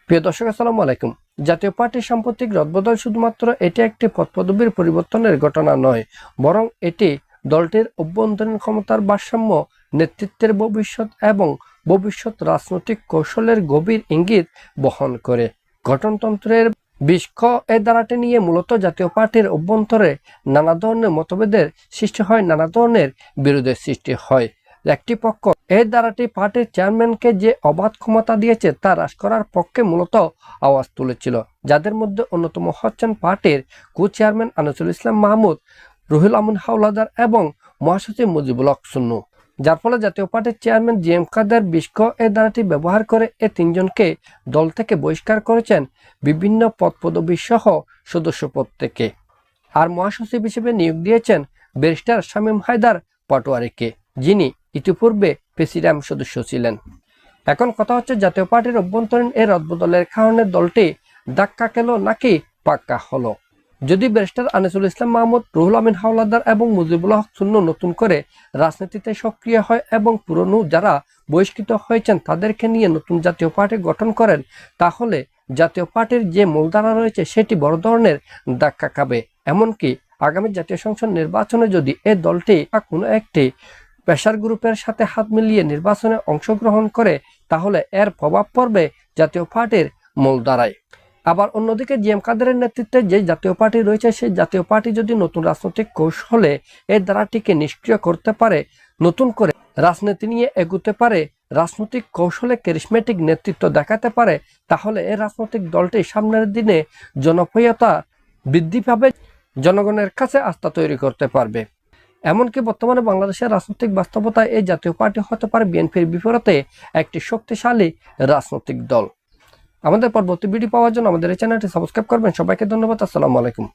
প্রিয় দর্শক, আসসালামু আলাইকুম। জাতীয় পার্টির সাম্প্রতিক রদবদল শুধুমাত্র এটি একটি পদপদবীর পরিবর্তনের ঘটনা নয়, বরং এটি দলটির অভ্যন্তরীণ ক্ষমতার ভারসাম্য, নেতৃত্বের ভবিষ্যৎ এবং ভবিষ্যৎ রাজনৈতিক কৌশলের গভীর ইঙ্গিত বহন করে। গঠনতন্ত্রের বিষ্ক এই ধারাটি নিয়ে মূলত জাতীয় পার্টির অভ্যন্তরে নানা ধরনের মতভেদের সৃষ্টি হয়, নানা ধরনের বিরোধের সৃষ্টি হয়। একটি পক্ষ এই ধারাটি পার্টির চেয়ারম্যানকে যে অবাধ ক্ষমতা দিয়েছে তা হ্রাস করার পক্ষে মূলত আওয়াজ তুলেছিল, যাদের মধ্যে অন্যতম হচ্ছেন পার্টির কো চেয়ারম্যান আনিসুল ইসলাম মাহমুদ, রুহুল আমিন হাওলাদার এবং মহাসচিব মুজিবুল হক সুন্নু। যার ফলে জাতীয় পার্টির চেয়ারম্যান জি এম কাদের বিষ্ক এই ধারাটি ব্যবহার করে এই তিনজনকে দল থেকে বহিষ্কার করেছেন বিভিন্ন পদপদবী সহ সদস্য পদ থেকে। আর মহাসচিব হিসেবে নিয়োগ দিয়েছেন ব্যারিস্টার শামীম হায়দার পাটোয়ারিকে, যিনি ইতিপূর্বে প্রেসিডিয়াম সদস্য ছিলেন। এখন কথা হচ্ছে, জাতীয় পার্টির অভ্যন্তরীণ এই রদবদলের কারণে দলটি ধাক্কা খেল নাকি পাক্কা হলো। যদি ব্যারিস্টার আনিসুল ইসলাম মাহমুদ, রুহুল আমিন হাওলাদার এবং মুজিবুল হক সুন্নু নতুন করে রাজনীতিতে সক্রিয় হয় এবং পুরনো যারা বহিষ্কৃত হয়েছেন তাদেরকে নিয়ে নতুন জাতীয় পার্টি গঠন করেন, তাহলে জাতীয় পার্টির যে মূলধারা রয়েছে সেটি বড় ধরনের ধাক্কা খাবে। এমনকি আগামী জাতীয় সংসদ নির্বাচনে যদি এই দলটি কোনো একটি পেশার গ্রুপের সাথে হাত মিলিয়ে নির্বাচনে অংশগ্রহণ করে, তাহলে এর প্রভাব পড়বে জাতীয় পার্টির মূলধারায়। আবার অন্যদিকে জি এম কাদেরের নেতৃত্বে যে জাতীয় পার্টি রয়েছে, সেই জাতীয় পার্টি যদি নতুন রাজনৈতিক কৌশলে এই ধারাটিকে নিষ্ক্রিয় করতে পারে, নতুন করে রাজনীতি নিয়ে এগুতে পারে, রাজনৈতিক কৌশলে ক্যারিসমেটিক নেতৃত্ব দেখাতে পারে, তাহলে এই রাজনৈতিক দলটি সামনের দিনে জনপ্রিয়তা বৃদ্ধি পাবে, জনগণের কাছে আস্থা তৈরি করতে পারবে। এমনকি বর্তমানে বাংলাদেশের রাজনৈতিক বাস্তবতায় এই জাতীয় পার্টি হতে পারে বিএনপির বিপরীতে একটি শক্তিশালী রাজনৈতিক দল। আমাদের পরবর্তী ভিডিও পাওয়ার জন্য আমাদের এই চ্যানেলটি সাবস্ক্রাইব করবেন। সবাইকে ধন্যবাদ। আসসালামু আলাইকুম।